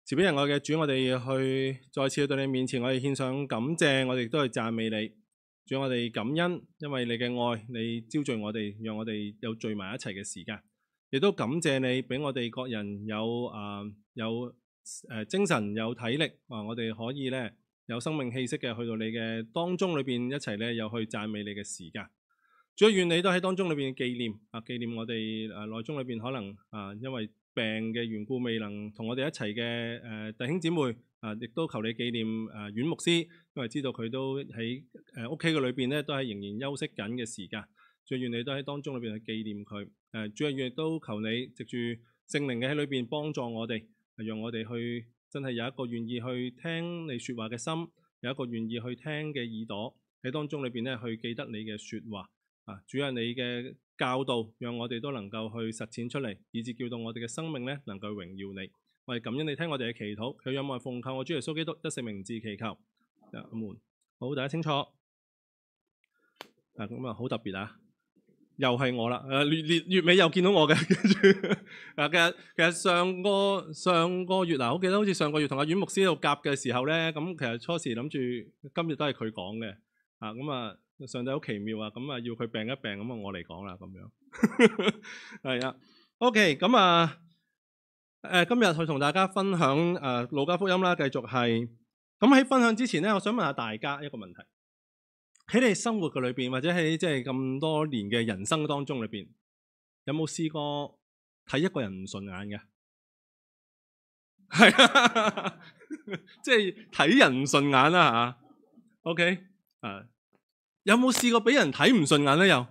慈悲仁愛嘅主，我哋去再次去到你面前，我哋獻上感謝，我哋亦都去讚美你。主，我哋感恩，因為你嘅愛，你招聚我哋，讓我哋有聚埋一齊嘅時間。亦都感謝你俾我哋各人有精神有體力，我哋可以咧有生命氣息嘅去到你嘅當中裏邊一齊咧有去讚美你嘅時間。主，願你都喺當中裏邊紀念我哋內中裏邊可能因為病嘅緣故未能同我哋一齊嘅弟兄姊妹亦都求你紀念阮牧師，因為知道佢都喺屋企嘅裏邊咧都係仍然休息緊嘅時間。主，願你都喺當中裏邊去紀念佢。主，願亦都求你藉住聖靈嘅喺裏邊幫助我哋，讓我哋去真係有一個願意去聽你説話嘅心，有一個願意去聽嘅耳朵喺當中裏邊咧去記得你嘅説話。主啊，你嘅教導讓我哋都能夠去實踐出嚟，以致叫到我哋嘅生命咧能夠榮耀你。我哋感恩你聽我哋嘅祈禱，佢仰望奉靠我主耶穌基督得勝名字祈求。阿門。好，大家清楚。咁好特別啊！又係我啦，月尾又見到我嘅，跟住其實上個月我記得好似上個月同阿阮牧師喺度夾嘅時候咧，咁其實初時諗住今日都係佢講嘅，上帝好奇妙啊，咁要佢病一病，咁我嚟講啦，咁樣係啊 ，OK， 咁今日去同大家分享路加福音啦，繼續係咁喺分享之前咧，我想問下大家一個問題。喺你生活嘅裏邊，或者喺即係咁多年嘅人生當中裏邊，有冇試過睇一個人唔順眼嘅？係啊，即係睇人唔順眼啦嚇。OK 有冇試過俾人睇唔順眼咧？又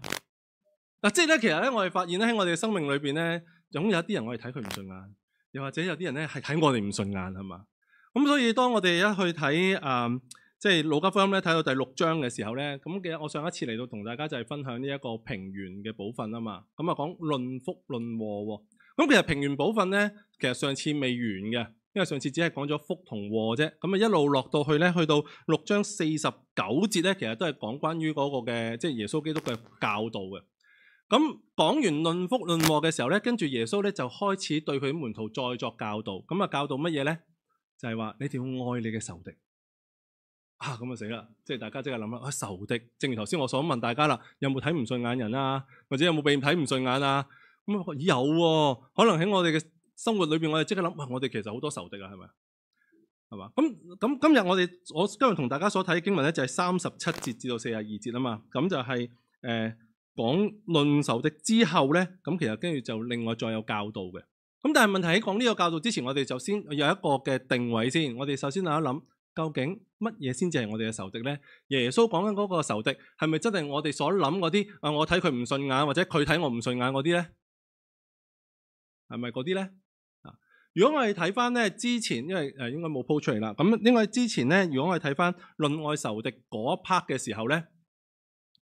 即係咧，其實咧，我哋發現咧喺我哋嘅生命裏邊咧，總有一啲人我哋睇佢唔順眼，又或者有啲人咧係睇我哋唔順眼，係嘛？咁所以當我哋一去睇即係路加福音咧，睇到第6章嘅時候咧，咁其實我上一次嚟到同大家就係分享呢一個平原嘅部分啊嘛，咁講論福論禍喎。咁其實平原部分咧，其實上次未完嘅，因為上次只係講咗福同禍啫。咁一路落到去咧，去到6章49節咧，其實都係講關於嗰個嘅即係耶穌基督嘅教導嘅。咁講完論福論禍嘅時候咧，跟住耶穌咧就開始對佢門徒再作教導。咁教導乜嘢咧？就係話你哋要愛你嘅仇敵。咁啊死啦！即係大家即刻諗啦，仇敵，正如頭先我所問大家啦，有冇睇唔順眼人啊？或者有冇被睇唔順眼啊？咁有喎，可能喺我哋嘅生活裏邊，我哋即刻諗，我哋其實好多仇敵啊，係咪？係嘛？咁今日我今日同大家所睇嘅經文咧，就係37節至到42節啊嘛。咁就係講論仇敵之後咧，咁其實跟住就另外再有教導嘅。咁但係問題喺講呢個教導之前，我哋就先有一個嘅定位先。我哋首先諗一諗。究竟乜嘢先至係我哋嘅仇敵呢？耶穌講緊嗰個仇敵係咪真係我哋所諗嗰啲我睇佢唔順眼，或者佢睇我唔順眼嗰啲呢？係咪嗰啲呢？如果我哋睇翻呢之前，因為應該冇 po 出嚟啦。咁因為之前呢，如果我哋睇翻論愛仇敵嗰一 part 嘅時候呢，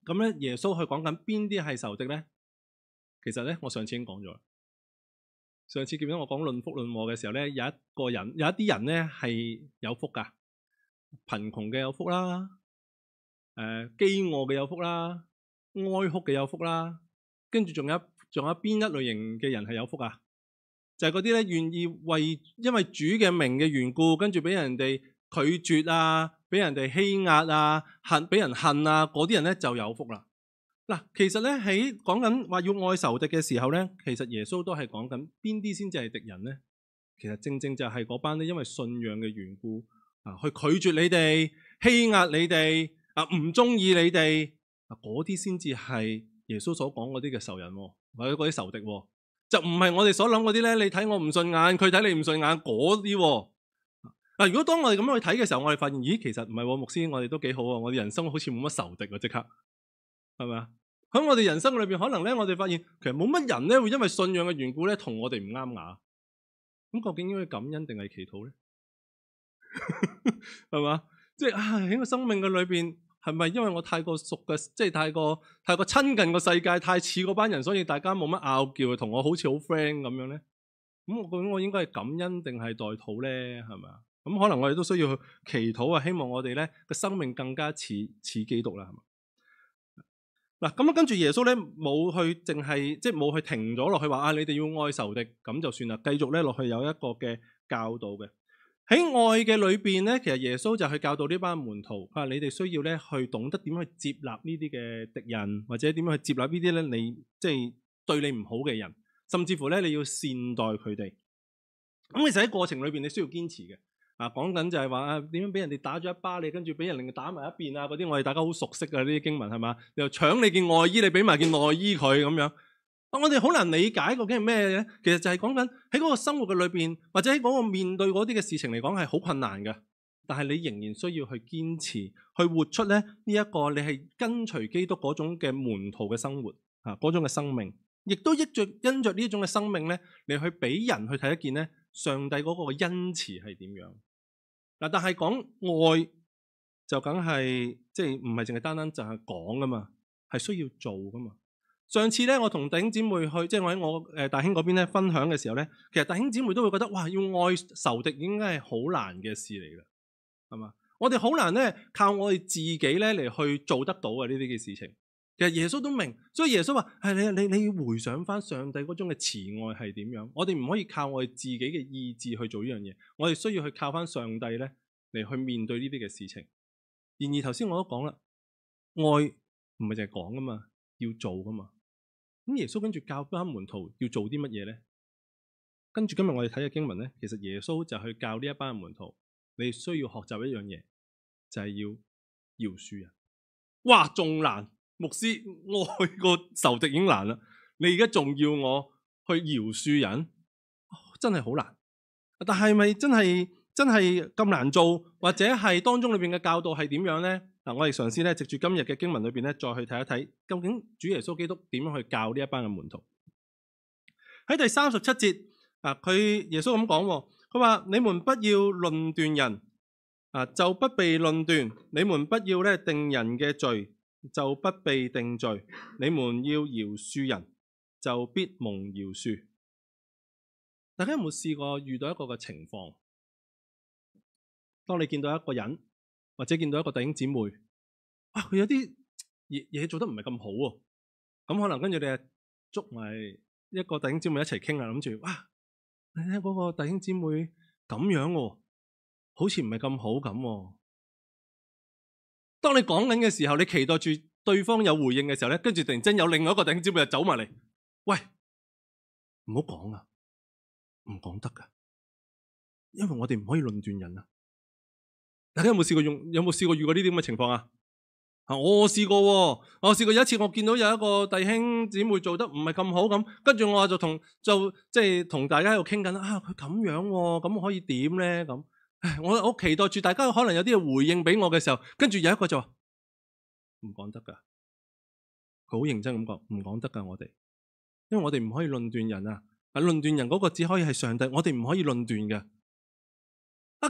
咁咧耶穌去講緊邊啲係仇敵呢？其實呢，我上次已經講咗。上次見到我講論福論禍嘅時候呢，有一啲人呢係有福㗎。貧窮嘅有福啦，飢餓嘅有福啦，哀哭嘅有福啦，跟住仲有邊一類型嘅人係有福啊？就係嗰啲咧願意因為主嘅名嘅緣故，跟住俾人哋拒絕啊，俾人哋欺壓啊，俾人恨啊，嗰啲人咧就有福啦。嗱，其實咧喺講緊話要愛仇敵嘅時候咧，其實耶穌都係講緊邊啲先至係敵人咧？其實正正就係嗰班咧，因為信仰嘅緣故。去拒絕你哋，欺壓你哋，唔中意你哋，嗰啲先至係耶穌所講嗰啲嘅仇人，或者嗰啲仇敵，就唔係我哋所諗嗰啲咧。你睇我唔順眼，佢睇你唔順眼嗰啲。如果當我哋咁樣去睇嘅時候，我哋發現，咦，其實唔係，牧師，我哋都幾好啊，我哋人生好似冇乜仇敵啊，即刻係咪啊？喺我哋人生裏邊，可能咧，我哋發現其實冇乜人咧會因為信仰嘅緣故咧，同我哋唔啱牙。咁究竟應該感恩定係祈禱咧？係嘛？即係喺個生命嘅裏邊，係咪因為我太過熟嘅，即係太過親近個世界，太似嗰班人，所以大家冇乜拗撬，同我好似好 friend 咁樣咧？咁究竟我應該係感恩定係代禱咧？係咪啊？咁可能我哋都需要去祈禱啊！希望我哋咧個生命更加似基督啦，係嘛？嗱，咁跟住耶穌咧冇去淨係即係冇去停咗落去話你哋要愛仇敵咁就算啦，繼續咧落去有一個嘅教導嘅。喺愛嘅裏邊咧，其實耶穌就去教導呢班門徒，佢話你哋需要咧去懂得點樣去接納呢啲嘅敵人，或者點樣去接納呢啲咧你即係對你唔好嘅人，甚至乎咧你要善待佢哋。咁其實喺過程裏邊你需要堅持嘅。講緊就係話點樣俾人哋打咗一巴你，跟住俾人另打埋一邊啊！嗰啲我哋大家好熟悉嘅呢啲經文係嘛？又搶你件外衣，你俾埋件內衣佢咁樣。我哋好難理解究竟係咩嘅？其實就係講緊喺嗰個生活嘅裏邊，或者喺嗰個面對嗰啲嘅事情嚟講係好困難嘅。但係你仍然需要去堅持，去活出咧呢一個你係跟隨基督嗰種嘅門徒嘅生活嗰種嘅生命，亦都因着呢種嘅生命咧，你去俾人去睇一見咧上帝嗰個恩慈係點樣。但係講愛就梗係即係唔係淨係單單就係講噶嘛，係需要做噶嘛。上次咧我同弟兄姊妹去，即係我喺我大兄嗰邊咧分享嘅時候咧，其實弟兄姊妹都會覺得哇，要愛仇敵應該係好難嘅事嚟噶，係嘛？我哋好難咧靠我哋自己咧嚟去做得到嘅呢啲嘅事情。其實耶穌都明，所以耶穌話係你要回想翻上帝嗰種嘅慈愛係點樣。我哋唔可以靠我哋自己嘅意志去做呢樣嘢，我哋需要去靠翻上帝咧嚟去面對呢啲嘅事情。然而頭先我都講啦，愛唔係淨係講噶嘛，要做噶嘛。咁耶穌跟住教班門徒要做啲乜嘢咧？跟住今日我哋睇嘅經文咧，其實耶穌就去教呢一班門徒，你需要學習一樣嘢，就係要饒恕人。哇，仲難！牧師愛個仇敵已經難啦，你而家仲要我去饒恕人，真係好難。但係咪真係咁難做，或者係當中裏邊嘅教導係點樣呢？我哋嘗試咧藉住今日嘅經文裏邊咧，再去睇一睇究竟主耶穌基督點樣去教呢一班嘅門徒。喺第37節佢耶穌咁講，佢話你們不要論斷人，就不被論斷；你們不要咧定人嘅罪，就不被定罪。你們要饒恕人，就必蒙饒恕。大家有冇試過遇到一個嘅情況？當你見到一個人，或者見到一個弟兄姊妹，佢有啲嘢做得唔係咁好喎，咁可能跟住你捉埋一個弟兄姊妹一齊傾啦，諗住你睇嗰個弟兄姊妹咁樣喎，好似唔係咁好咁喎。當你講緊嘅時候，你期待住對方有回應嘅時候咧，跟住突然間有另外一個弟兄姊妹就走埋嚟，喂，唔好講啊，唔講得噶，因為我哋唔可以論斷人啊。大家有冇試過遇過呢啲咁嘅情況啊？我試過喎，我試過有一次我見到有一個弟兄姊妹做得唔係咁好咁，跟住我就即係同大家喺度傾緊佢咁樣喎，咁可以點咧咁？我期待住大家可能有啲嘢回應俾我嘅時候，跟住有一個就話唔講得噶，佢好認真咁講唔講得噶，我哋，因為我哋唔可以論斷人啊，論斷人嗰個只可以係上帝，我哋唔可以論斷嘅。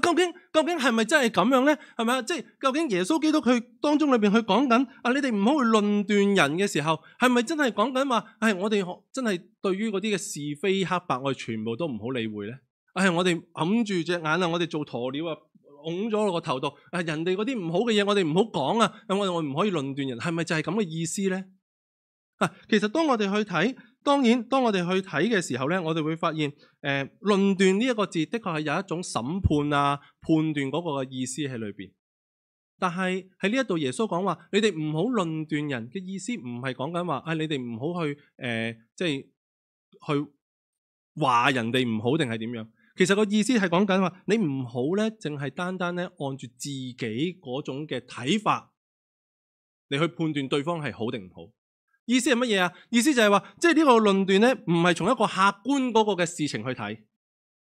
究竟係咪真係咁樣咧？係咪啊？即係究竟耶穌基督佢當中裏邊去講緊你哋唔好去論斷人嘅時候，係咪真係講緊話我哋真係對於嗰啲嘅是非黑白，我哋全部都唔好理會咧？我哋揞住隻眼啊，我哋做鴕鳥啊，拱咗落個頭度人哋嗰啲唔好嘅嘢，我哋唔好講啊！我唔可以論斷人，係咪就係咁嘅意思咧？其實當我哋去睇，當我哋去睇嘅時候咧，我哋會發現，論斷呢一個字的確係有一種審判啊、判斷嗰個嘅意思喺裏邊。但係喺呢一度耶穌講話，你哋唔好論斷人嘅意思，唔係講緊話，你哋唔好去即係去話人哋唔好定係點樣？其實個意思係講緊話，你唔好咧，淨係單單咧按住自己嗰種嘅睇法，你去判斷對方係好定唔好。意思係乜嘢啊？意思就係話，即係呢個論斷咧，唔係從一個客觀嗰個嘅事情去睇，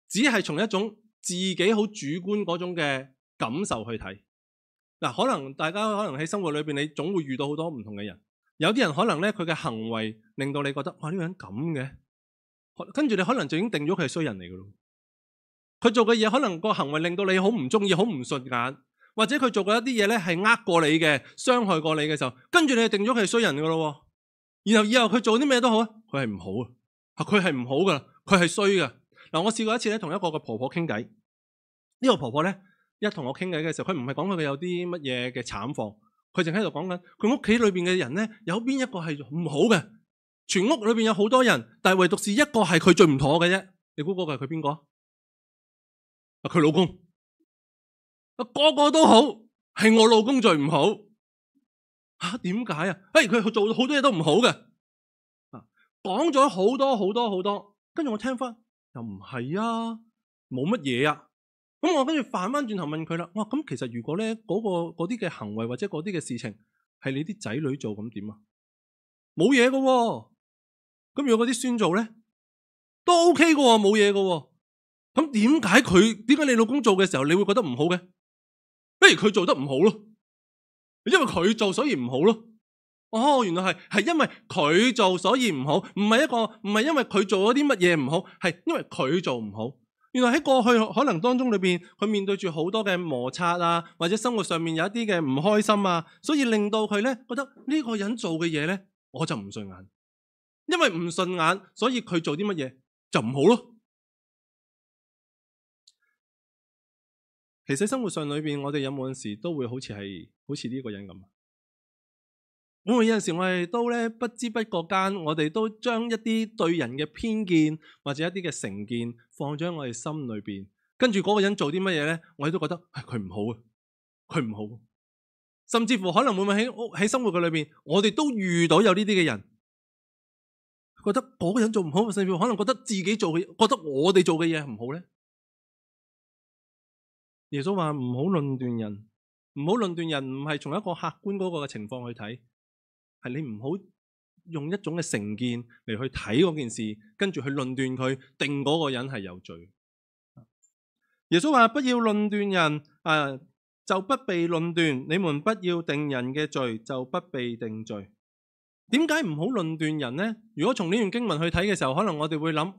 只係從一種自己好主觀嗰種嘅感受去睇。可能大家喺生活裏邊，你總會遇到好多唔同嘅人。有啲人可能咧，佢嘅行為令到你覺得呢個人咁嘅，跟住你可能就已經定咗佢係衰人嚟噶咯。佢做嘅嘢可能個行為令到你好唔中意、好唔順眼，或者佢做過一啲嘢咧係呃過你嘅、傷害過你嘅時候，跟住你就定咗佢係衰人噶咯。然後以後佢做啲咩都好佢係唔好啊，佢係唔好噶，佢係衰噶。我試過一次咧，同一個嘅婆婆傾偈。呢個婆婆咧，一同我傾偈嘅時候，佢唔係講佢有啲乜嘢嘅慘況，佢淨喺度講緊佢屋企裏邊嘅人咧，有邊一個係唔好嘅？全屋裏邊有好多人，但係唯獨是一個係佢最唔妥嘅啫。你估嗰個係佢邊個？佢老公。個個都好，係我老公最唔好。點解啊？佢做好多嘢都唔好嘅。講咗好多好多好多，跟住我聽翻又唔係啊，冇乜嘢啊。咁我跟住反翻轉頭問佢啦。哇，咁其實如果咧嗰啲嘅行為或者嗰啲嘅事情係你啲仔女做，咁點啊？冇嘢㗎喎。咁如果嗰啲孫做咧都 OK 㗎喎，冇嘢㗎喎。咁點解你老公做嘅時候你會覺得唔好嘅？不如佢做得唔好咯，因為佢做所以唔好咯。原來係因為佢做所以唔好，唔係因為佢做咗啲乜嘢唔好，係因為佢做唔好。原來喺過去可能當中裏邊，佢面對住好多嘅摩擦啊，或者生活上面有一啲嘅唔開心啊，所以令到佢咧覺得呢個人做嘅嘢咧，我就唔順眼。因為唔順眼，所以佢做啲乜嘢就唔好咯。其實生活上裏邊，我哋有冇陣時都會好似呢個人咁？會唔會有陣時我哋都咧不知不覺間，我哋都將一啲對人嘅偏見或者一啲嘅成見放咗喺我哋心裏邊，跟住嗰個人做啲乜嘢咧，我哋都覺得佢唔好啊，佢唔好。甚至乎可能會唔會喺生活嘅裏邊，我哋都遇到有呢啲嘅人，覺得嗰個人做唔好，甚至乎可能覺得自己做嘅，覺得我哋做嘅嘢唔好咧。耶穌話唔好論斷人，唔好論斷人，唔係從一個客觀嗰個嘅情況去睇。係你唔好用一種嘅成見嚟去睇嗰件事，跟住去論斷佢，定嗰個人係有罪。耶穌話不要論斷人，就不被論斷；你們不要定人嘅罪，就不被定罪。點解唔好論斷人呢？如果從呢段經文去睇嘅時候，可能我哋會諗，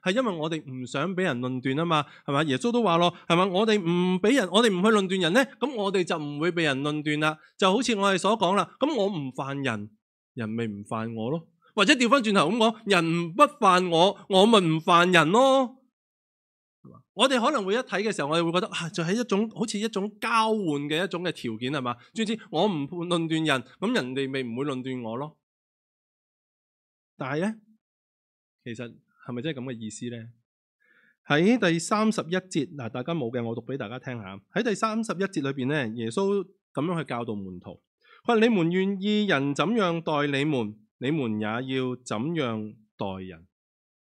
係因為我哋唔想俾人論斷啊嘛，係咪？耶穌都話咯，係咪？我哋唔去論斷人呢，咁我哋就唔會被人論斷啦。就好似我哋所講啦，咁我唔犯人，人咪唔犯我咯。或者調翻轉頭咁講，人不犯我，我咪唔犯人咯。我哋可能會一睇嘅時候，我哋會覺得就係一種好似一種交換嘅一種嘅條件，係嘛？總之我唔論斷人，咁人哋咪唔會論斷我咯。但係咧，其實係咪真係咁嘅意思咧？喺第31節，嗱，大家冇嘅，我讀俾大家聽下。喺第31節裏邊咧，耶穌咁樣去教導門徒，佢話：你們願意人怎樣待你們，你們也要怎樣待人。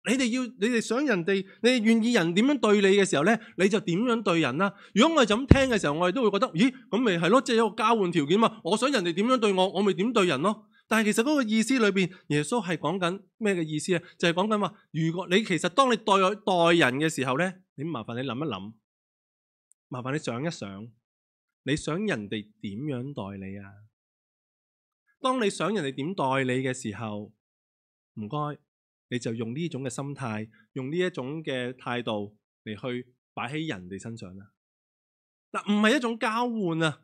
你哋想人哋，你哋願意人點樣對你嘅時候咧，你就點樣對人啦。如果我哋就咁聽嘅時候，我哋都會覺得，咦，咁咪係咯，即係一個交換條件嘛。我想人哋點樣對我，我咪點對人咯。但係其實嗰個意思裏邊，耶穌係講緊咩嘅意思啊？就係講緊話，如果你其實當你待人嘅時候咧，你麻煩你諗一諗，麻煩你想一想，你想人哋點樣待你啊？當你想人哋點待你嘅時候，唔該，你就用呢種嘅心態，用呢一種嘅態度嚟去擺喺人哋身上啦。嗱，唔係一種交換啊，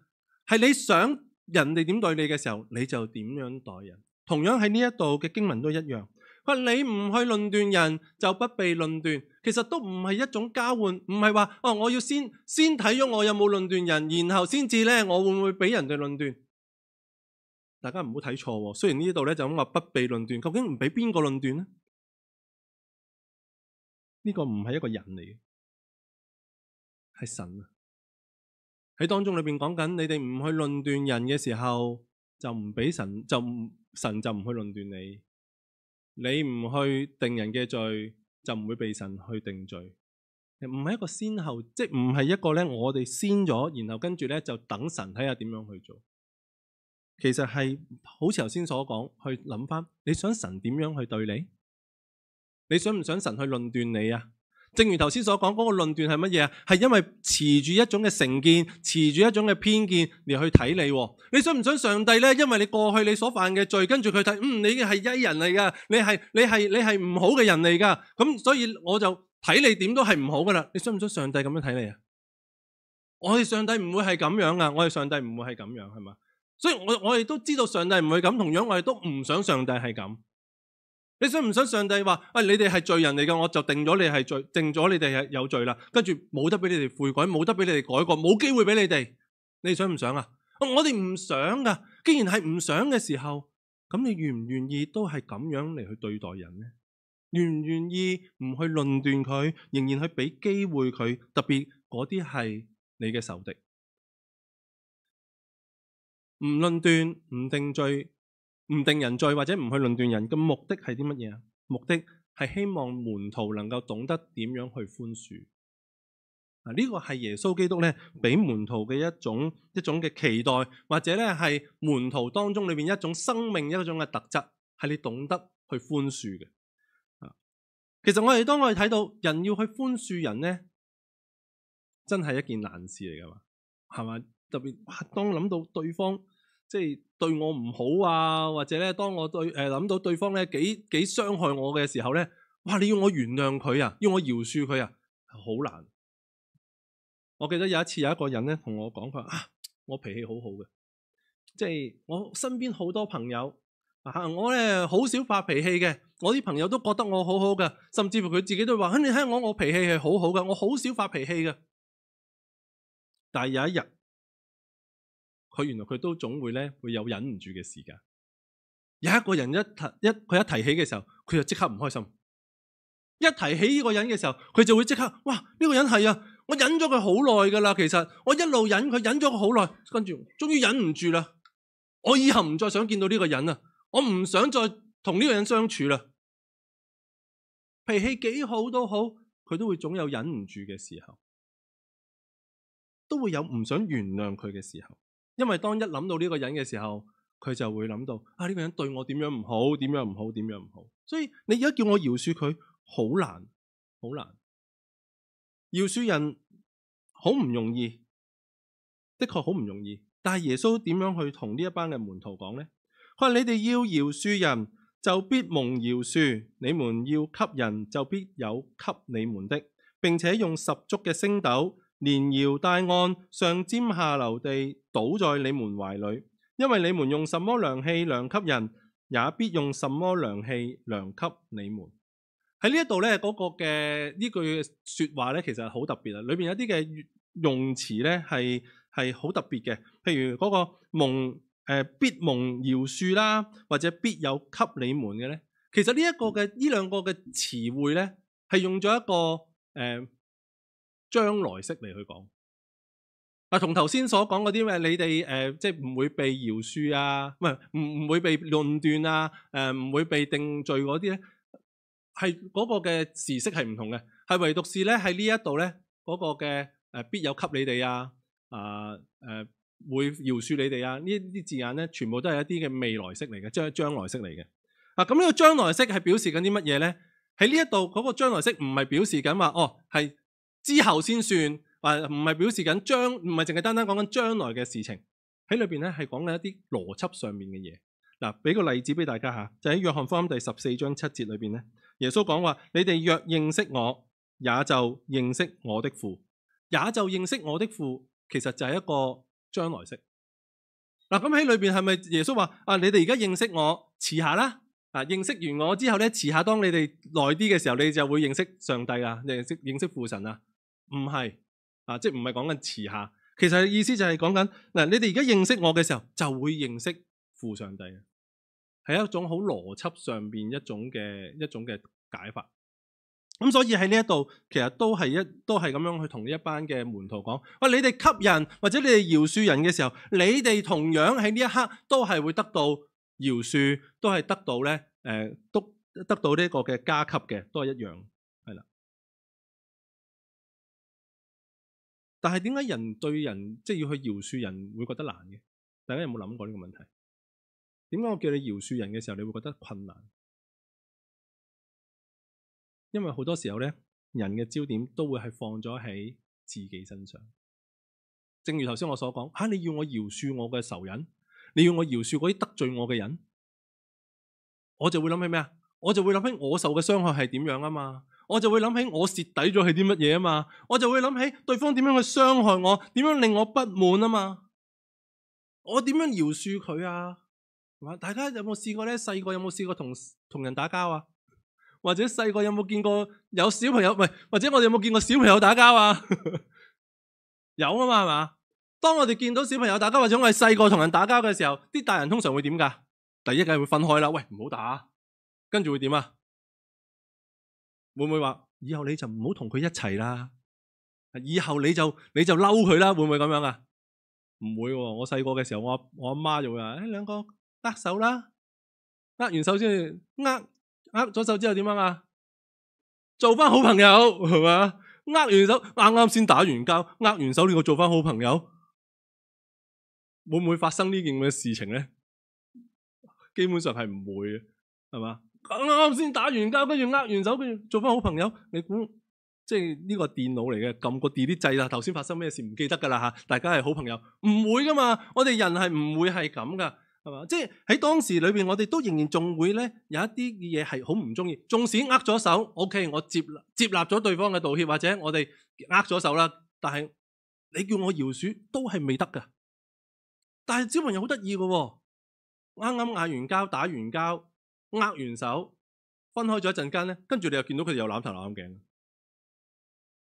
係你想人哋點對你嘅時候，你就點樣待人。同樣喺呢一度嘅經文都一樣。佢話你唔去論斷人，就不被論斷。其實都唔係一種交換，唔係話我要先睇咗我有冇論斷人，然後先至咧我會唔會俾人哋論斷。大家唔好睇錯喎。雖然呢度咧就咁話不被論斷，究竟唔俾邊個論斷呢？呢個唔係一個人嚟嘅，係神啊！喺當中裏邊講緊，你哋唔去論斷人嘅時候，就唔俾神就唔去論斷你。你唔去定人嘅罪，就唔會被神去定罪。唔係一個先後，即係唔係一個咧，我哋先咗，然後跟住咧就等神睇下點樣去做。其實係好似頭先所講，去諗翻，你想神點樣去對你？你想唔想神去論斷你啊？正如頭先所講，嗰個論斷係乜嘢啊？係因為持住一種嘅成見，持住一種嘅偏見嚟去睇你。你想唔想上帝咧？因為你過去你所犯嘅罪，跟住佢睇，你係曳人嚟噶，你係唔好嘅人嚟噶，咁所以我就睇你點都係唔好噶啦。你想唔想上帝咁樣睇你啊？我哋上帝唔會係咁樣噶，我哋上帝唔會係咁樣，係嘛？所以我哋都知道上帝唔會咁，同樣我哋都唔想上帝係咁。你想唔想上帝話，你哋係罪人嚟㗎，我就定咗你係罪，定咗你哋係有罪啦，跟住冇得俾你哋悔改，冇得俾你哋改過，冇機會俾你哋。你想唔想啊？我哋唔想噶。既然係唔想嘅時候，咁你願唔願意都係咁樣嚟去對待人呢？願唔願意唔去論斷佢，仍然去俾機會佢？特別嗰啲係你嘅仇敵，唔論斷、唔定罪、唔定人罪或者唔去論斷人嘅目的係啲乜嘢啊？目的係希望門徒能夠懂得點樣去寬恕。呢個係耶穌基督咧俾門徒嘅一種嘅期待，或者咧係門徒當中裏邊一種生命一種嘅特質，係你懂得去寬恕嘅。其實當我哋睇到人要去寬恕人咧，真係一件難事嚟噶嘛，係嘛？特別當諗到對方即係對我唔好啊，或者咧當我諗到對方咧幾傷害我嘅時候咧，哇！你要我原諒佢啊，要我饒恕佢啊，好難。我記得有一次有一個人咧同我講，佢話我脾氣好好嘅，即係我身邊好多朋友我咧好少發脾氣嘅，我啲朋友都覺得我好好嘅，甚至乎佢自己都話，你睇我脾氣係好好嘅，我好少發脾氣嘅。但係有一日，佢原來佢都總會有忍唔住嘅時間。有一個人佢一提起嘅時候，佢就即刻唔開心。一提起呢個人嘅時候，佢就會即刻，哇！呢個人係啊，我忍咗佢好耐噶啦，其實我一路忍佢，忍咗佢好耐，跟住終於忍唔住啦。我以後唔再想見到呢個人啦，我唔想再同呢個人相處啦。脾氣幾好都好，佢都會總有忍唔住嘅時候，都會有唔想原諒佢嘅時候。因為當一諗到呢個人嘅時候，佢就會諗到呢個人對我點樣唔好，點樣唔好，點樣唔好。所以你而家叫我饒恕佢，好難，好難。饒恕人好唔容易，的確好唔容易。但係耶穌點樣去同呢一班嘅門徒講呢？佢話你哋要饒恕人，就必蒙饒恕；你們要給人，就必有給你們的，並且用十足嘅升斗，連搖帶按，上尖下流地倒在你們懷裏。因為你們用什麼量器量給人，也必用什麼量器量給你們。喺呢一度咧，嗰個嘅呢句說話咧，其實係好特別啊！裏邊有啲嘅用詞咧係好特別嘅，譬如嗰個必蒙饒恕啦，或者必有給你們嘅咧。其實呢兩個嘅詞彙咧，係用咗一個將來式嚟去講。同頭先所講嗰啲咩，你哋即係唔會被饒恕啊，唔會被論斷啊，唔會被定罪嗰啲咧。係嗰個嘅時式係唔同嘅，係唯獨是咧喺呢一度咧嗰個嘅必有給你哋啊，會饒恕你哋啊，呢啲字眼咧全部都係一啲嘅未來式嚟嘅，即係將來式嚟嘅。咁呢個將來式係表示緊啲乜嘢咧？喺呢一度嗰個將來式唔係表示緊話係之後先算，唔係表示緊唔係淨係單單講緊將來嘅事情。喺裏邊咧係講緊一啲邏輯上面嘅嘢。嗱，俾個例子俾大家吓，就喺約翰福音第14章7節裏邊咧，耶穌講話：你哋若認識我，也就認識我的父。也就認識我的父，其實就係一個將來式。咁喺裏邊係咪耶穌話你哋而家認識我，遲下啦？認識完我之後咧，遲下當你哋耐啲嘅時候，你就會認識上帝啊，認識父神啊？唔係即係唔係講緊遲下。其實意思就係講緊你哋而家認識我嘅時候，就會認識父上帝。係一種好邏輯上邊一種嘅解法。咁所以喺呢一度，其實都係咁樣去同呢一班嘅門徒講：你哋給人或者你哋饒恕人嘅時候，你哋同樣喺呢一刻都係會得到饒恕，都係得到咧都得到呢個嘅加給嘅，都係一樣，係啦。但係點解人對人即係要去饒恕人會覺得難嘅？大家有冇諗過呢個問題？點解我叫你饒恕人嘅時候，你會覺得困難？因為好多時候咧，人嘅焦點都會係放咗喺自己身上。正如頭先我所講，你要我饒恕我嘅仇人，你要我饒恕嗰啲得罪我嘅人，我就會諗起咩啊？我就會諗起我受嘅傷害係點樣啊嘛，我就會諗起我蝕底咗係啲乜嘢啊嘛，我就會諗起對方點樣去傷害我，點樣令我不滿啊嘛，我點樣饒恕佢啊？大家有冇試過咧？細個有冇試過同人打交啊？或者細個有冇見過有小朋友？或者我哋有冇見過小朋友打交啊？有啊嘛，係嘛？當我哋見到小朋友打交，或者我哋細個同人打交嘅時候，啲大人通常會點噶？第一梗係會分開啦，喂，唔好打。跟住會點啊？會唔會話以後你就唔好同佢一齊啦？以後你就嬲佢啦？會唔會咁樣啊？唔會喎。我細個嘅時候，我阿媽就會話：兩個握手啦，握完手先，握咗手之後點樣啊？做翻好朋友係嘛？握完手啱啱先打完交，握完手呢個做翻好朋友，會唔會發生呢件咁嘅事情咧？基本上係唔會嘅，係嘛？啱啱先打完交，跟住握完手，跟住做翻好朋友，你估即係呢個電腦嚟嘅，撳個 delete 掣啦，頭先發生咩事唔記得噶啦吓，大家係好朋友，唔會噶嘛？我哋人係唔會係咁噶。係嘛？即係喺當時裏邊，我哋都仍然仲會咧有一啲嘢係好唔中意。縱使握咗手 ，OK， 我接納咗對方嘅道歉，或者我哋握咗手啦，但係你叫我饒恕都係未得噶。但係小朋友好得意嘅喎，啱啱嗌完交、打完交、握完手，分開咗一陣間咧，跟住你又見到佢哋又攬頭攬頸，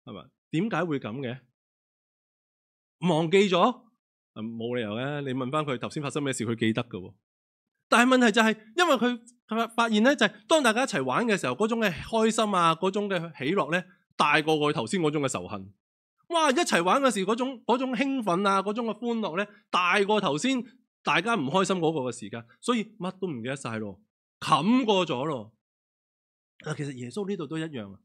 係咪？點解會咁嘅？忘記咗？冇理由嘅，你問翻佢頭先發生咩事，佢記得㗎喎。但係問題就係，因為佢發現咧，就係當大家一齊玩嘅時候，嗰種嘅開心啊，嗰種嘅喜樂咧，大過佢頭先嗰種嘅仇恨。哇！一齊玩嘅時嗰種興奮啊，嗰種嘅歡樂咧，大過頭先大家唔開心嗰個嘅時間，所以乜都唔記得晒咯，冚過咗咯。其實耶穌呢度都一樣啊。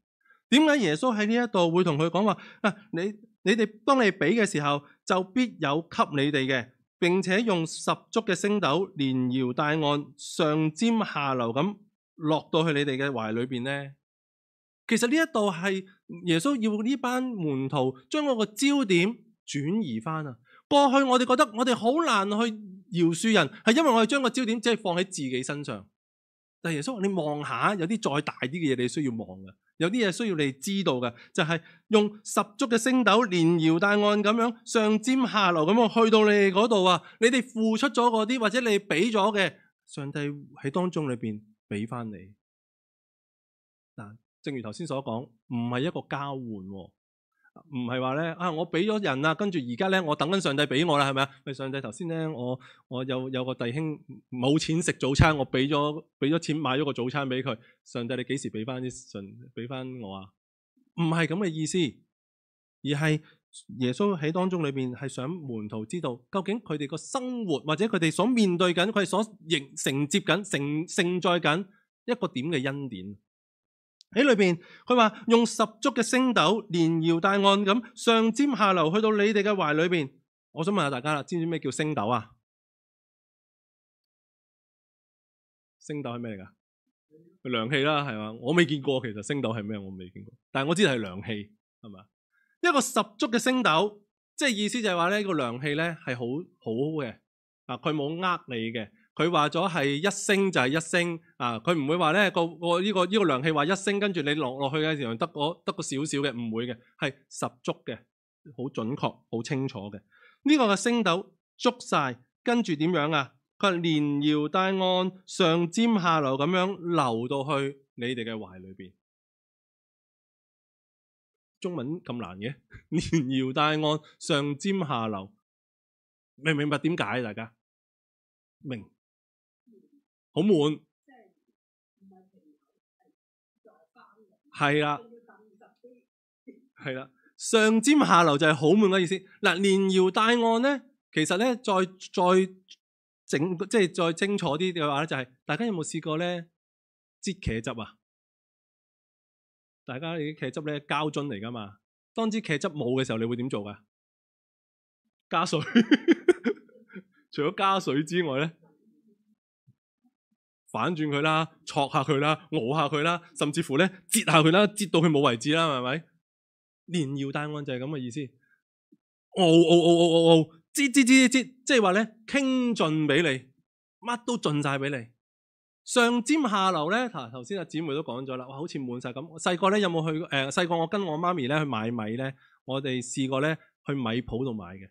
點解耶穌喺呢一度會同佢講話啊？你哋當你俾嘅時候，就必有給你哋嘅，並且用十足嘅升斗連搖帶按，上尖下流咁落到去你哋嘅懷裏邊呢？其實呢一度係耶穌要呢班門徒將嗰個焦點轉移翻啊！過去我哋覺得我哋好難去饒恕人，係因為我哋將個焦點只係放喺自己身上。但係耶穌話：你望下，有啲再大啲嘅嘢你需要望嘅。有啲嘢需要你知道嘅，就係用十足嘅升斗連搖帶按咁樣上尖下流咁樣去到你哋嗰度啊！你哋付出咗嗰啲，或者你俾咗嘅，上帝喺當中裏邊俾翻你。嗱，正如頭先所講，唔係一個交換，唔係話咧我俾咗人啦，跟住而家咧我等緊上帝俾我啦，係咪啊？喂，上帝頭先咧我有個弟兄冇錢食早餐，我俾咗錢買咗個早餐俾佢。上帝你幾時俾翻我啊？唔係咁嘅意思，而係耶穌喺當中裏邊係想門徒知道究竟佢哋個生活或者佢哋所面對緊，佢哋所承接緊、承載緊一個點嘅恩典。喺裏邊，佢話用十足嘅升斗連搖帶按咁上尖下流去到你哋嘅懷裏邊。我想問下大家啦，知唔知咩叫升斗啊？升斗係咩嚟噶？涼氣啦，係嘛？我未見過，其實升斗係咩？我未見過，但係我知道係涼氣，係嘛？一個十足嘅升斗，即係意思就係話呢個涼氣咧係好嘅，佢冇呃你嘅。佢話咗係一升就係一升啊！佢唔會話咧個呢個涼氣話一升，跟住你落去嘅時候得個少少嘅，唔會嘅，係十足嘅，好準確、好清楚嘅。呢個嘅升斗捉晒，跟住點樣啊？佢話連搖帶按，上尖下流咁樣流到去你哋嘅懷裏邊。中文咁難嘅，連搖帶按，上尖下流，明唔明白點解？大家明？好悶，係啦，係啦，上尖下流就係好悶嘅意思。嗱，連搖帶按咧，其實咧再整即係再清楚啲嘅話咧，就係大家有冇試過咧擠茄汁啊？大家啲茄汁咧膠樽嚟噶嘛？當支茄汁冇嘅時候，你會點做噶？加水，除咗加水之外咧。反轉佢啦，戳下佢啦，熬下佢啦，甚至乎咧擠下佢啦，擠到佢冇為止啦，係咪？連搖帶按就係咁嘅意思，熬，擠，即係話咧傾盡俾你，乜都盡晒俾你。上尖下流咧，頭先阿姊妹都講咗啦，哇，好似滿晒咁。細個咧有冇去？細個我跟我媽咪咧去買米咧，我哋試過咧去米鋪度買嘅，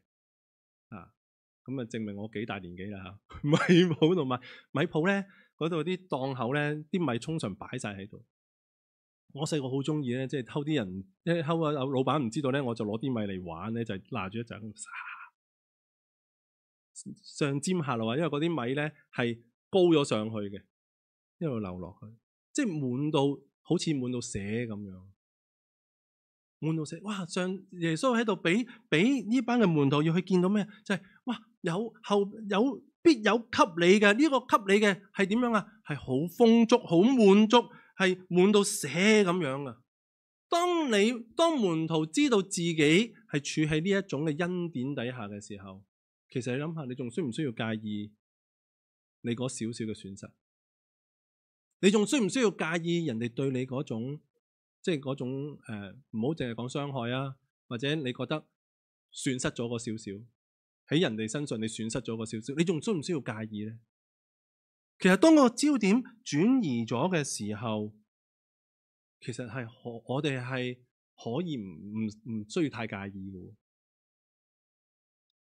咁啊證明我幾大年紀啦嚇。米鋪度買米鋪咧。嗰度啲檔口咧，啲米通常擺晒喺度。我細個好中意咧，即係偷啲人，偷啊！老闆唔知道咧，我就攞啲米嚟玩咧，就拿住一盞咁上尖下流啊！因為嗰啲米咧係高咗上去嘅，一路流落去，即係滿到好似滿到瀉咁樣。滿到死。哇！耶穌喺度俾呢班嘅門徒要去見到咩？就係哇，有必有給你嘅，呢個給你嘅係點樣啊？係好豐足、好滿足，係滿到瀉咁樣噶。當門徒知道自己係處喺呢一種嘅恩典底下嘅時候，其實你諗下，你仲需唔需要介意你嗰少少嘅損失？你仲需唔需要介意人哋對你嗰種即係嗰種唔好淨係講傷害啊，或者你覺得損失咗個少少喺人哋身上，你損失咗個少少，你仲需唔需要介意呢？其實當個焦點轉移咗嘅時候，其實係我哋係可以唔需要太介意嘅。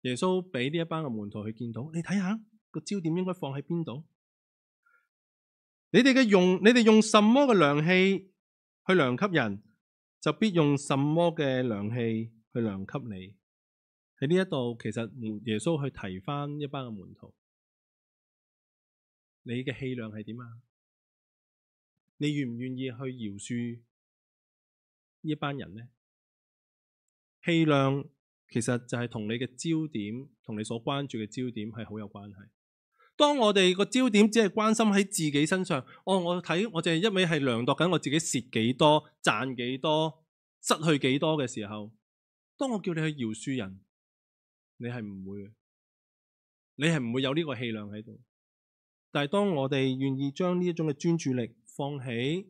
耶穌俾呢一班嘅門徒去見到，你睇下個焦點應該放喺邊度？你哋用什麼嘅量器去量給人，就必用什麼嘅量器去量給你。喺呢一度，其實耶穌去提翻一班嘅門徒，你嘅氣量係點啊？你願唔願意去饒恕呢一班人呢？氣量其實就係同你嘅焦點，同你所關注嘅焦點係好有關係。當我哋個焦點只係關心喺自己身上，我淨係一味係量度緊我自己蝕幾多、賺幾多、失去幾多嘅時候，當我叫你去饒恕人，你係唔會，你係唔會有呢個氣量喺度。但係當我哋願意將呢一種嘅專注力放喺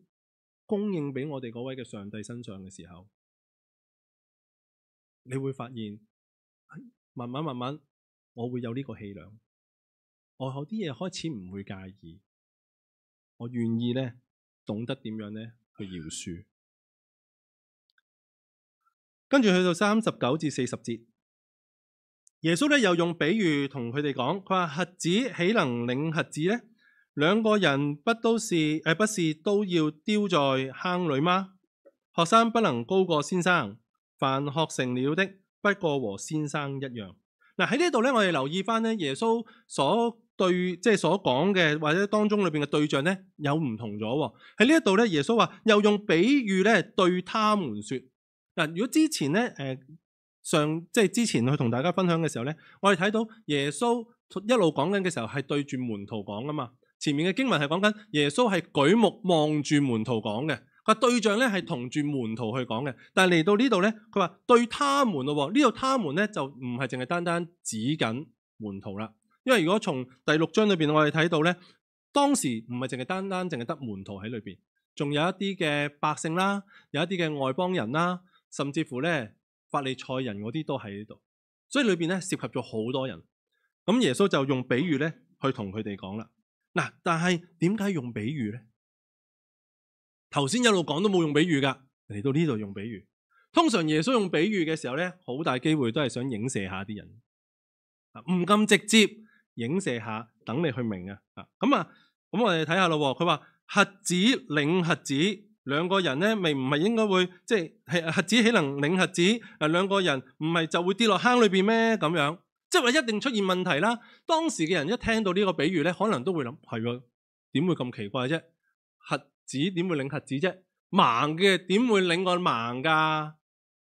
供應俾我哋嗰位嘅上帝身上嘅時候，你會發現慢慢我會有呢個氣量。我有啲嘢開始唔會介意，我願意咧懂得點樣咧去饒恕。跟住去到39至40節，耶穌咧又用比喻同佢哋講，佢話：瞎子豈能領瞎子呢？兩個人不是都要丟在坑裏嗎？學生不能高過先生，凡學成了的，不過和先生一樣。嗱，喺呢度咧，我哋留意翻咧，耶穌所講嘅或者當中裏邊嘅對象咧有唔同咗。喺呢一度咧，耶穌話又用比喻咧對他們說。嗱，如果之前咧之前去同大家分享嘅時候咧，我哋睇到耶穌一路講緊嘅時候係對住門徒講噶嘛。前面嘅經文係講緊耶穌係舉目望住門徒講嘅，個對象咧係同住門徒去講嘅。但係嚟到呢度咧，佢話對他們咯，呢度他們咧就唔係淨係單單指緊門徒啦。因為如果從第6章裏邊我哋睇到咧，當時唔係淨係單單淨係得門徒喺裏邊，仲有一啲嘅百姓啦，有一啲嘅外邦人啦，甚至乎咧法利賽人嗰啲都喺呢度，所以裏邊咧涉及咗好多人。咁耶穌就用比喻咧去同佢哋講啦。嗱，但係點解用比喻咧？頭先一路講都冇用比喻噶，嚟到呢度用比喻。通常耶穌用比喻嘅時候咧，好大機會都係想影射下啲人，唔咁直接影射下，等你去明啊。咁我哋睇下咯。佢話瞎子領瞎子，兩個人咧，未唔係應該會係瞎子豈能領瞎子？兩個人唔係就會跌落坑裏邊咩？咁樣。即係話一定出現問題啦。當時嘅人一聽到呢個比喻咧，可能都會諗：係喎，點會咁奇怪啫？瞎子點會領瞎子啫？盲嘅點會領個盲噶？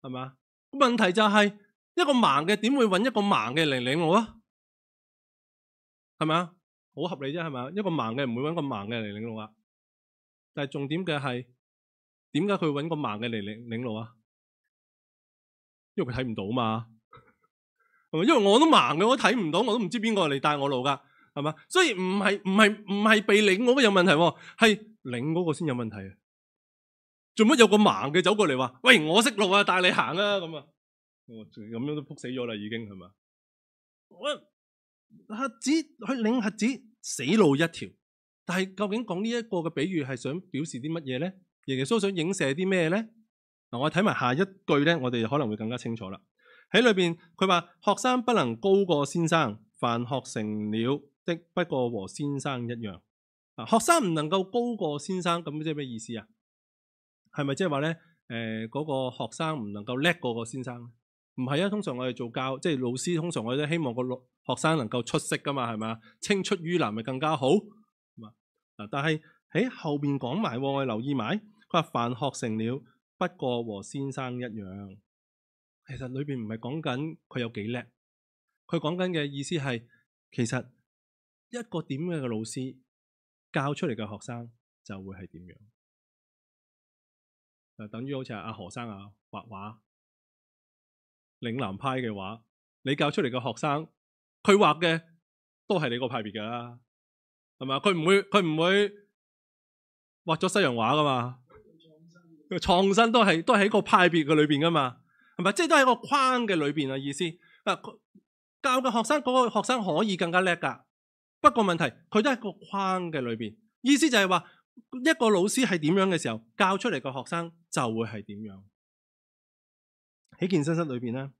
係嘛？問題就係一個盲嘅點會揾一個盲嘅嚟領我啊？係咪啊？好合理啫，係咪啊？一個盲嘅唔會揾個盲嘅嚟領路啊。但係重點嘅係點解佢揾個盲嘅嚟領路啊？因為佢睇唔到嘛。因為我都盲嘅，我都睇唔到，我都唔知邊個嚟帶我路噶，係嘛？所以唔係被領嗰個有問題，係領嗰個先有問題。做乜有個盲嘅走過嚟話：喂，我識路啊，帶你行啊！咁啊，咁樣都撲死咗啦，已經係嘛？瞎子去領瞎子，死路一條。但係究竟講呢一個嘅比喻係想表示啲乜嘢咧？耶穌想影射啲咩咧？嗱，我睇埋下一句咧，我哋可能會更加清楚啦。喺裏邊佢話學生不能高過先生，凡學成了的不過和先生一樣。學生唔能夠高過先生，咁即係咩意思啊？係咪即係話咧？嗰個學生唔能夠叻過個先生？唔係啊，通常我哋做即係老師，通常我哋都希望個學生能夠出色噶嘛，係咪啊？青出於藍咪更加好。但係喺後邊講埋，我哋留意埋，佢話凡學成了不過和先生一樣。其實裏邊唔係講緊佢有幾叻，佢講緊嘅意思係，其實一個點樣嘅老師教出嚟嘅學生就會係點樣。就等於好似阿何生啊畫畫，嶺南派嘅畫，你教出嚟嘅學生，佢畫嘅都係你個派別㗎啦，係咪？佢唔會畫咗西洋畫㗎嘛？創新都係喺個派別嘅裏邊㗎嘛？係咪？即係都喺個框嘅裏邊嘅意思。教嘅學生嗰個學生可以更加叻㗎，不過問題佢都喺個框嘅裏邊。意思就係話，一個老師係點樣嘅時候，教出嚟嘅學生就會係點樣。喺健身室裏邊咧，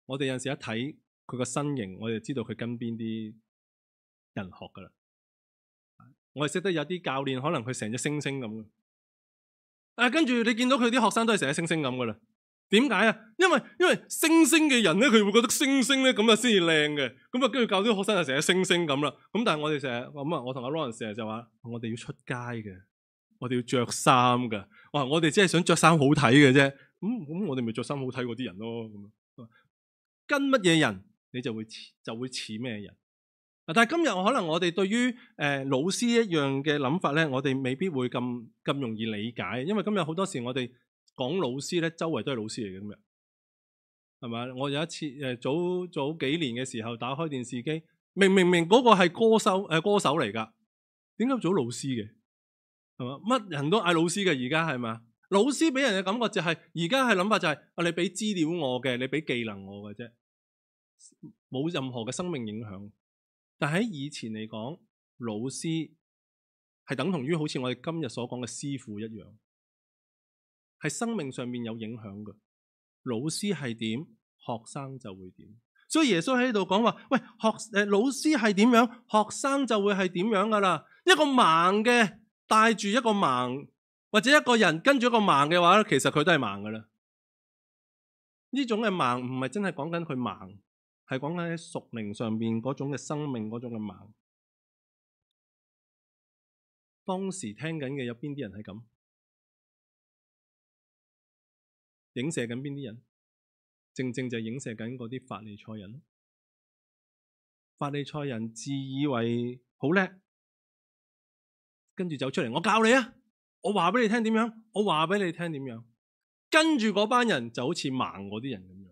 我哋有陣時一睇佢個身形，我哋就知道佢跟邊啲人學㗎啦。我哋識得有啲教練，可能佢成隻猩猩咁嘅，跟住你見到佢啲學生都係成隻猩猩咁㗎啦。點解啊？因為猩猩嘅人咧，佢會覺得猩猩咧咁啊先至靚嘅，咁啊跟住教啲學生就成隻猩猩咁啦。咁但係我哋成日咁啊，我同阿 Lawrence 成日就話，我哋要出街嘅，我哋要着衫㗎。我哋只係想着衫好睇嘅啫。咁我哋咪着衫好睇嗰啲人咯。咁跟乜嘢人，你就會似咩人。但係今日可能我哋對於老師一樣嘅諗法咧，我哋未必會咁容易理解，因為今日好多時我哋講老師咧，周圍都係老師嚟嘅咁樣，係咪？我有一次早幾年嘅時候打開電視機，明嗰個係歌手嚟㗎，點解做老師嘅？係嘛？乜人都嗌老師嘅而家係嘛？老師俾人嘅感覺就係而家係諗法就係你俾資料我嘅，你俾技能我嘅啫，冇任何嘅生命影響。但喺以前嚟講，老師係等同於好似我哋今日所講嘅師傅一樣，係生命上面有影響嘅。老師係點，學生就會點。所以耶穌喺度講話，喂，老師係點樣，學生就會係點樣噶啦。一個盲嘅帶住一個盲，或者一個人跟住一個盲嘅話咧，其實佢都係盲噶啦。呢種嘅盲唔係真係講緊佢盲，係講緊喺屬靈上面嗰種嘅生命嗰種嘅盲。當時聽緊嘅有邊啲人係咁？影射緊邊啲人？正就係影射緊嗰啲法利賽人。法利賽人自以為好叻，跟住走出嚟，我教你啊，我話俾你聽點樣，我話俾你聽點樣。跟住嗰班人就好似盲嗰啲人咁樣。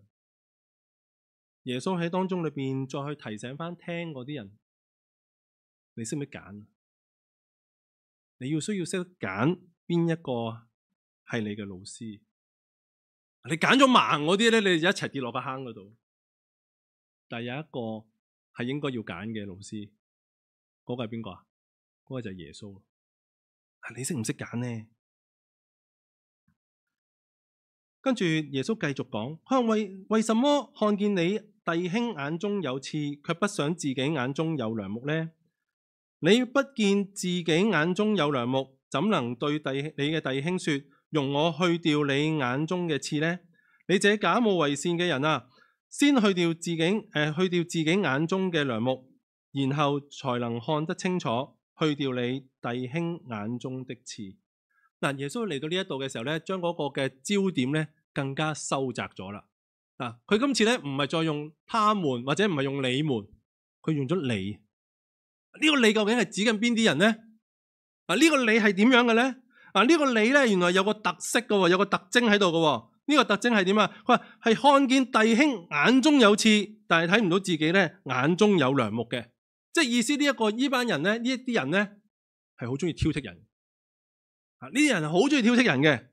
耶穌喺當中裏邊再去提醒翻聽嗰啲人，你識唔識揀？你需要識得揀邊一個係你嘅老師。你揀咗盲嗰啲咧，你就一齊跌落個坑嗰度。但係有一個係應該要揀嘅老師，嗰個係邊個啊？嗰個就係耶穌。你識唔識揀呢？跟住耶穌繼續講，可能為什麼看見你弟兄眼中有刺，卻不想自己眼中有梁木呢？你不見自己眼中有梁木，怎能對你嘅弟兄說，容我去掉你眼中嘅刺呢？你這假冒為善嘅人啊，先去掉自己眼中嘅梁木，然後才能看得清楚，去掉你弟兄眼中的刺。嗱，耶穌嚟到呢一度嘅時候咧，將嗰個嘅焦點咧更加收窄咗啦。嗱，佢今次咧唔係再用他們或者唔係用你們，佢用咗你。呢個你究竟係指緊邊啲人咧？呢個你係點樣嘅咧？呢個你咧原來有個特色嘅，有個特徵喺度嘅。呢個特徵係點啊？佢話係看見弟兄眼中有刺，但係睇唔到自己咧眼中有梁木嘅。即係意思呢班人咧，呢一啲人咧係好中意挑剔人。呢啲人係好中意挑剔人嘅。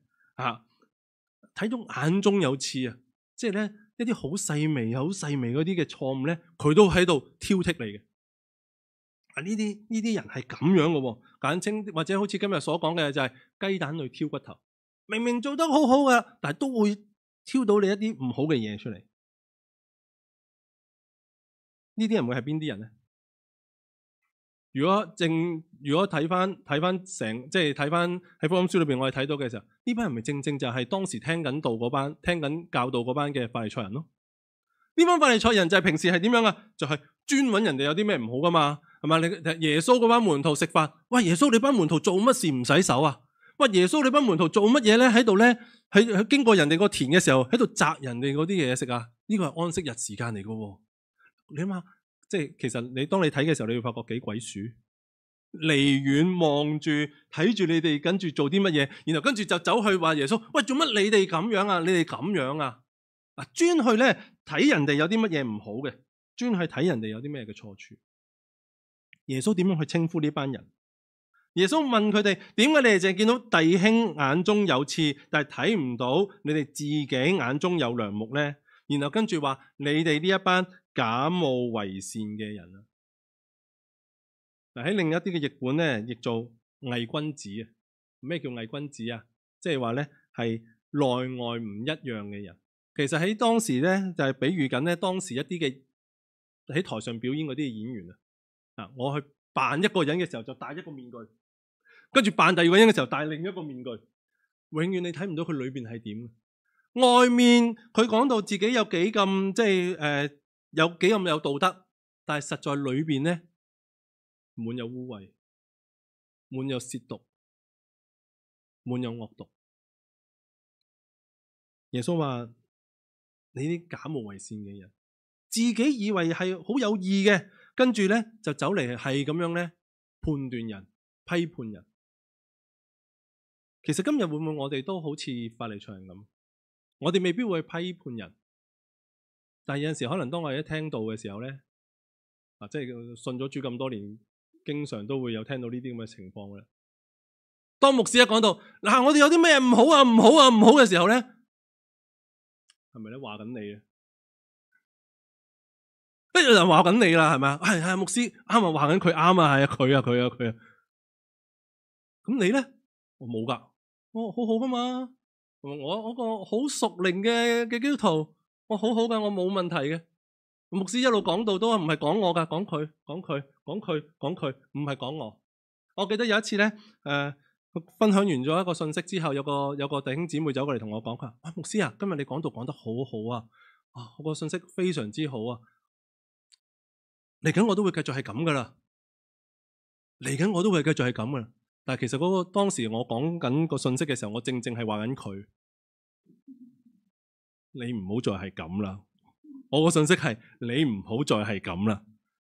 睇到眼中有刺啊，即係咧一啲好細微嗰啲嘅錯誤咧，佢都喺度挑剔你嘅。呢啲人係咁樣嘅，簡稱或者好似今日所講嘅就係雞蛋裏挑骨頭，明明做得好好嘅，但係都會挑到你一啲唔好嘅嘢出嚟。呢啲人會係邊啲人咧？如果睇翻即係睇翻喺福音書裏邊，我哋睇到嘅時候，呢班人咪正就係當時聽緊道嗰班、聽緊教導嗰班嘅法利賽人咯。呢班法利賽人就係平時係點樣啊？就係專揾人哋有啲咩唔好噶嘛，係嘛？你耶穌嗰班門徒食飯，喂，耶穌你班門徒做乜事唔洗手啊？喂，耶穌你班門徒做乜嘢咧？喺度咧，喺經過人哋個田嘅時候，喺度摘人哋嗰啲嘢食啊？呢個係安息日時間嚟噶。你諗下，即係其實當你睇嘅時候，你會發覺幾鬼鼠，離遠望住睇住你哋跟住做啲乜嘢，然後跟住就走去話耶穌，喂，做乜你哋咁樣啊？你哋咁樣啊？嗱，專去咧睇人哋有啲乜嘢唔好嘅，專去睇人哋有啲咩嘅錯處。耶穌點樣去稱呼呢班人？耶穌問佢哋，點解你哋淨係見到弟兄眼中有刺，但係睇唔到你哋自己眼中有梁木呢？然後跟住話你哋呢一班假冒為善嘅人啊！嗱，喺另一啲嘅譯本咧，譯做偽君子啊。咩叫偽君子啊？即係話咧係內外唔一樣嘅人。其實喺當時咧就係比喻緊咧當時一啲嘅喺台上表演嗰啲演員啊。我去扮一個人嘅時候就戴一個面具。跟住扮第二個人嘅時候戴另一個面具，永遠你睇唔到佢裏邊係點。外面佢講到自己有幾咁即係有幾咁有道德，但係實在裏邊咧滿有污穢，滿有褻瀆，滿有惡毒。耶穌話：你啲假冒為善嘅人，自己以為係好有義嘅，跟住咧就走嚟係咁樣咧判斷人、批判人。其實今日會唔會我哋都好似法利賽人咁？我哋未必會批判人，但係有陣時可能當我哋一聽到嘅時候咧，即係信咗主咁多年，經常都會有聽到呢啲咁嘅情況咧。當牧師一講到嗱，我哋有啲咩唔好啊、唔好啊、唔好嘅時候咧，係咪咧話緊你啊？有人話緊你啦，係咪啊？係牧師啱啊，話緊佢啱啊，係啊，佢啊。咁你咧？我冇噶。我好好噶嘛，我個好屬靈嘅基督徒，我好好噶，我冇問題嘅。牧師一路講到都唔係講我噶，講佢，唔係講我。我記得有一次咧，分享完咗一個信息之後，有個弟兄姊妹走過嚟同我講，佢話：喂，牧師啊，今日你講道講得好好啊，我個信息非常之好啊，嚟緊我都會繼續係咁噶啦，但係其實嗰個當時我講緊個信息嘅時候，我正係話緊佢，你唔好再係咁啦。我個信息係你唔好再係咁啦。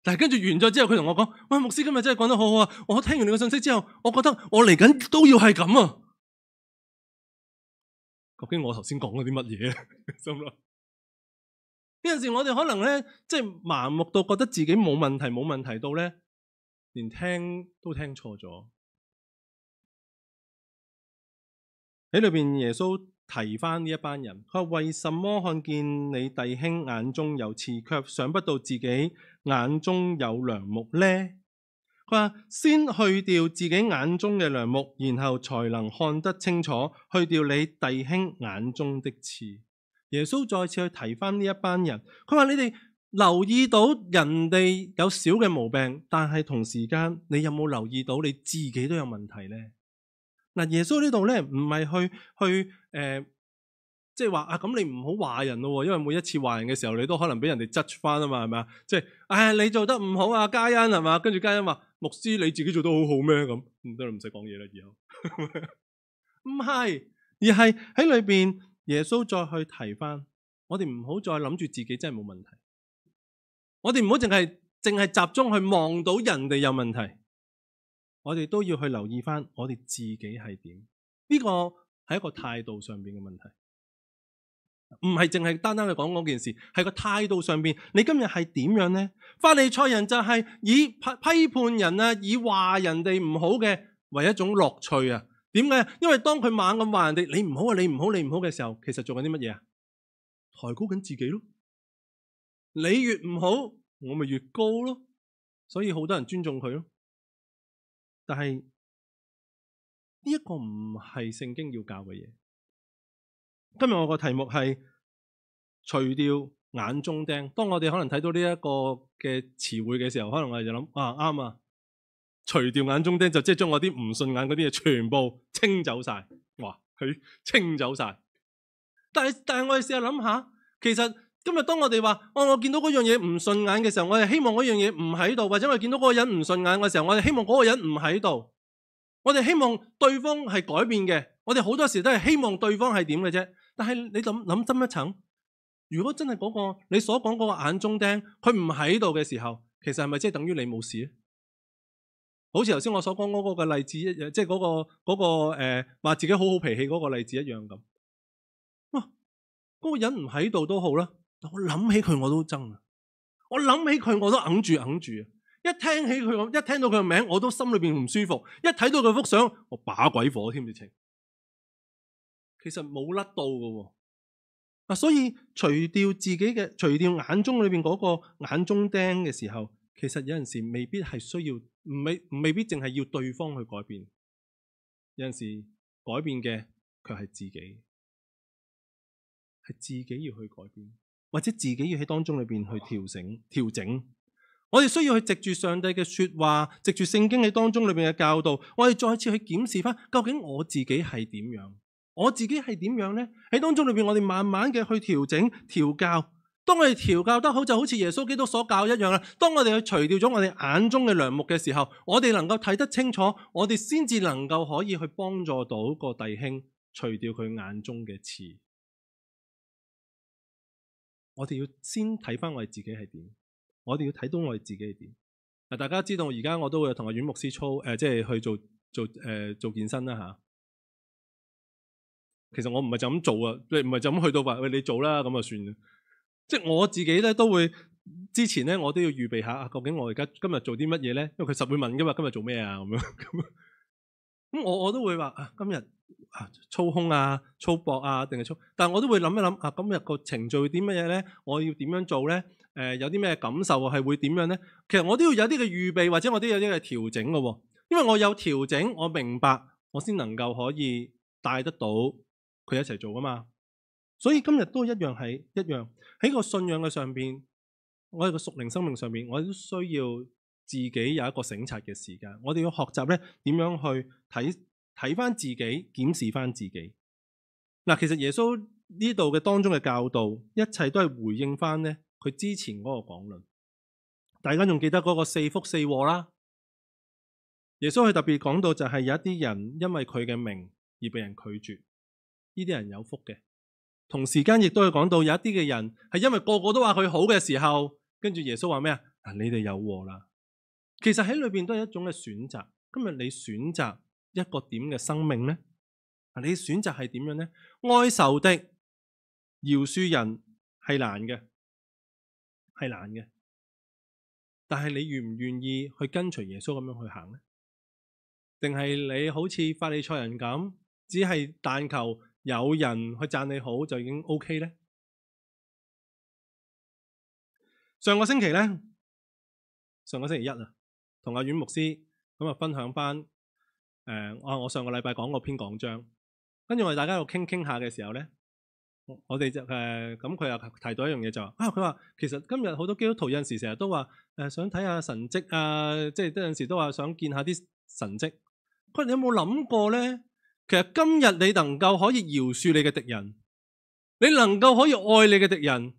但係跟住完咗之後，佢同我講：喂，牧師今日真係講得好好啊！我聽完你個信息之後，我覺得我嚟緊都要係咁啊。究竟我頭先講咗啲乜嘢？心諗有陣時我哋可能咧，即係盲目到覺得自己冇問題到咧，連聽都聽錯咗。喺裏邊，耶穌提翻呢一班人，佢話：為什麼看見你弟兄眼中有刺，卻想不到自己眼中有梁木呢？佢話：先去掉自己眼中嘅梁木，然後才能看得清楚，去掉你弟兄眼中的刺。耶穌再次去提翻呢一班人，佢話：你哋留意到人哋有小嘅毛病，但係同時間你有冇留意到你自己都有問題呢？嗱，耶穌呢度咧唔係去即係話啊，咁你唔好話人咯，因為每一次話人嘅時候，你都可能俾人哋 judge 翻啊嘛，係咪啊？即係你做得唔好啊，嘉欣係嘛？跟住嘉欣話：牧師你自己做得好好咩？咁唔得啦，唔使講嘢啦，以後唔係，而係喺裏邊耶穌再去提翻，我哋唔好再諗住自己真係冇問題，我哋唔好淨係集中去望到人哋有問題。我哋都要去留意翻我哋自己係點，呢個係一個態度上邊嘅問題，唔係淨係單單去講嗰件事，係個態度上邊，你今日係點樣呢？法利賽人就係以批判人啊，以話人哋唔好嘅為一種樂趣啊。點解？因為當佢猛咁話人哋你唔好啊，你唔好嘅時候，其實做緊啲乜嘢啊？抬高緊自己咯。你越唔好，我咪越高咯。所以好多人尊重佢咯。但係呢一個唔係聖經要教嘅嘢。今日我個題目係除掉眼中釘。當我哋可能睇到呢一個嘅詞彙嘅時候，可能我哋就諗啱啊，除掉眼中釘就即係將我啲唔順眼嗰啲嘢全部清走晒。哇，佢清走晒。但係我哋試下諗下，其實今日當我哋話我見到嗰樣嘢唔順眼嘅時候，我哋希望嗰樣嘢唔喺度，或者我哋見到嗰個人唔順眼嘅時候，我哋希望嗰個人唔喺度。我哋希望對方係改變嘅，我哋好多時都係希望對方係點嘅啫。但係你諗深一層，如果真係嗰個你所講嗰個眼中釘，佢唔喺度嘅時候，其實係咪即係等於你冇事咧？好似頭先我所講嗰個嘅例子一樣，即係嗰個話自己好好脾氣嗰個例子一樣咁。哇！嗰個人唔喺度都好啦，我諗起佢我都憎啊！我諗起佢我都揞住啊！一聽到佢嘅名，我都心裏邊唔舒服。一睇到佢幅相，我把鬼火添直情。其實冇甩到㗎喎，所以除掉眼中裏邊嗰個眼中釘嘅時候，其實有陣時未必係需要，未必淨係要對方去改變。有陣時改變嘅卻係自己，係自己要去改變，或者自己要喺當中裏邊去調整。我哋需要去藉住上帝嘅說話，藉住聖經喺當中裏邊嘅教導，我哋再次去檢視翻，究竟我自己係點樣？我自己係點樣呢？喺當中裏邊，我哋慢慢嘅去調整、調教。當我哋調教得好，就好似耶穌基督所教一樣啦。當我哋去除掉咗我哋眼中嘅梁木嘅時候，我哋能夠睇得清楚，我哋先至能夠可以去幫助到個弟兄除掉佢眼中嘅刺。我哋要先睇翻我哋自己係點。我哋要睇到我哋自己係點。嗱，大家知道而家我都會同阿阮牧師操，即係去做健身啦吓。其實我唔係就咁做啊，唔係就咁去到話喂，你做啦，咁就算啦。即係我自己咧都會之前咧我都要預備下，究竟我而家今日做啲乜嘢咧？因為佢實會問噶嘛，今日做咩啊？咁樣咁我都會話今日操胸啊、操膊啊，定係操？但係我都會諗一諗今日個程序啲乜嘢咧？我要點樣做咧？有啲咩感受係會點樣咧？其實我都要有啲嘅預備，或者我都有啲嘅調整嘅喎。因為我有調整，我明白，我先能夠可以帶得到佢一齊做噶嘛。所以今日都一樣喺個信仰嘅上邊，我哋個屬靈生命上邊，我都需要自己有一個省察嘅時間。我哋要學習咧點樣去睇翻自己，檢視翻自己。嗱，其實耶穌呢度嘅當中嘅教導，一切都係回應翻咧佢之前嗰個講論。大家仲記得嗰個四福四禍啦？耶穌佢特別講到就係有一啲人因為佢嘅名而被人拒絕，呢啲人有福嘅。同時間亦都係講到有一啲嘅人係因為個個都話佢好嘅時候，跟住耶穌話咩啊？你哋有禍啦。其實喺裏邊都係一種嘅選擇。今日你選擇一個點嘅生命呢？你選擇係點樣呢？愛仇敵、饒恕人係難嘅，係難嘅。但係你願唔願意去跟隨耶穌咁樣去行呢？定係你好似法利賽人咁，只係但求有人去讚你好就已經 OK 呢？上個星期一啊，同阿阮牧師咁啊分享翻我上個禮拜講嗰篇講章，跟住我哋大家喺度傾下嘅時候咧，我哋就咁佢又提到一樣嘢就話佢話其實今日好多基督徒有陣時成日都話想睇下神蹟啊，即係有陣時都話想見下啲神蹟。佢話你有冇諗過咧？其實今日你能夠可以饒恕你嘅敵人，你能夠可以愛你嘅敵人，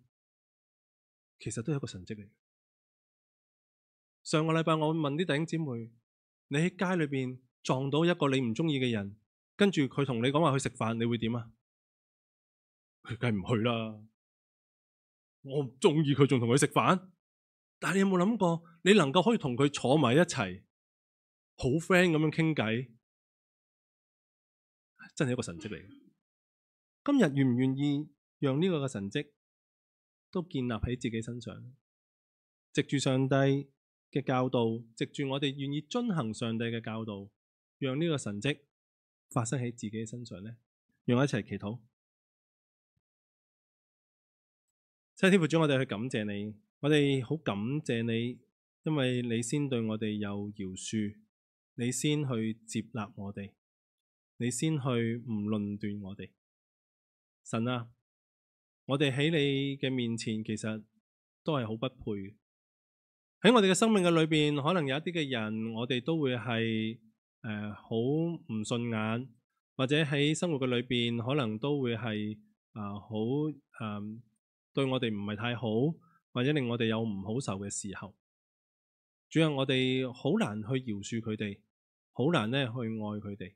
其實都係一個神蹟嚟。上個禮拜我問啲弟兄姊妹，你喺街裏邊撞到一個你唔中意嘅人，跟住佢同你講話去食飯，你會點啊？佢梗係唔去啦。我唔中意佢，仲同佢食飯。但係你有冇諗過，你能夠可以同佢坐埋一齊，好 friend 咁樣傾偈，真係一個神蹟嚟。今日願唔願意讓呢個嘅神蹟都建立喺自己身上？藉住上帝嘅教導，藉住我哋願意遵行上帝嘅教導，讓呢個神蹟發生喺自己身上呢？讓我一齊祈禱。親愛的天父主，我哋去感謝你，我哋好感謝你，因為你先對我哋有饒恕，你先去接納我哋，你先去唔論斷我哋。神啊，我哋喺你嘅面前其實都係好不配。喺我哋嘅生命嘅裏邊，可能有一啲嘅人，我哋都會係好唔順眼，或者喺生活嘅裏邊，可能都會係好對我哋唔係太好，或者令我哋有唔好受嘅時候。主啊，我哋好難去饒恕佢哋，好難咧去愛佢哋。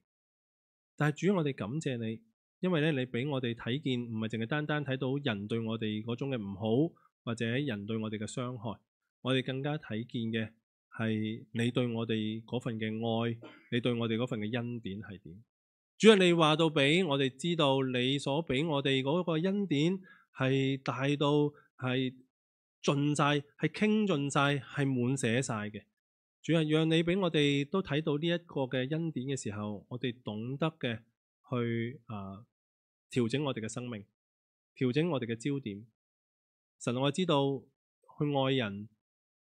但係主，我哋感謝你，因為咧你俾我哋睇見，唔係淨係單單睇到人對我哋嗰種嘅唔好，或者人對我哋嘅傷害，我哋更加睇見嘅係你對我哋嗰份嘅愛，你對我哋嗰份嘅恩典係點。主啊，你話到俾我哋知道，你所俾我哋嗰個恩典係大到係盡晒，係傾盡晒，係滿瀉晒嘅。主啊，讓你俾我哋都睇到呢一個嘅恩典嘅時候，我哋懂得嘅去調整我哋嘅生命，調整我哋嘅焦點。神，我知道去愛人、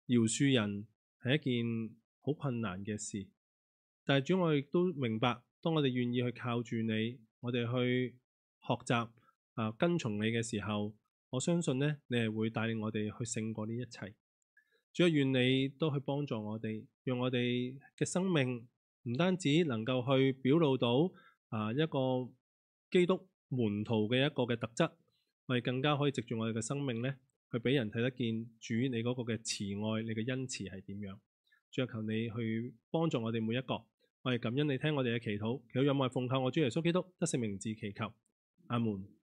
饒恕人係一件好困難嘅事，但係主，我亦都明白，當我哋願意去靠住你，我哋去學習跟從你嘅時候，我相信呢，你係會帶領我哋去勝過呢一切。主啊，願你都去幫助我哋，讓我哋嘅生命唔單止能夠去表露到一個基督門徒嘅一個嘅特質，我哋更加可以藉住我哋嘅生命呢，去俾人睇得見主你嗰個嘅慈愛，你嘅恩慈係點樣。主啊，求你去幫助我哋每一個，我哋感恩你聽我哋嘅祈禱，祈禱有冇係奉靠我主耶穌基督得勝名字祈求，阿門。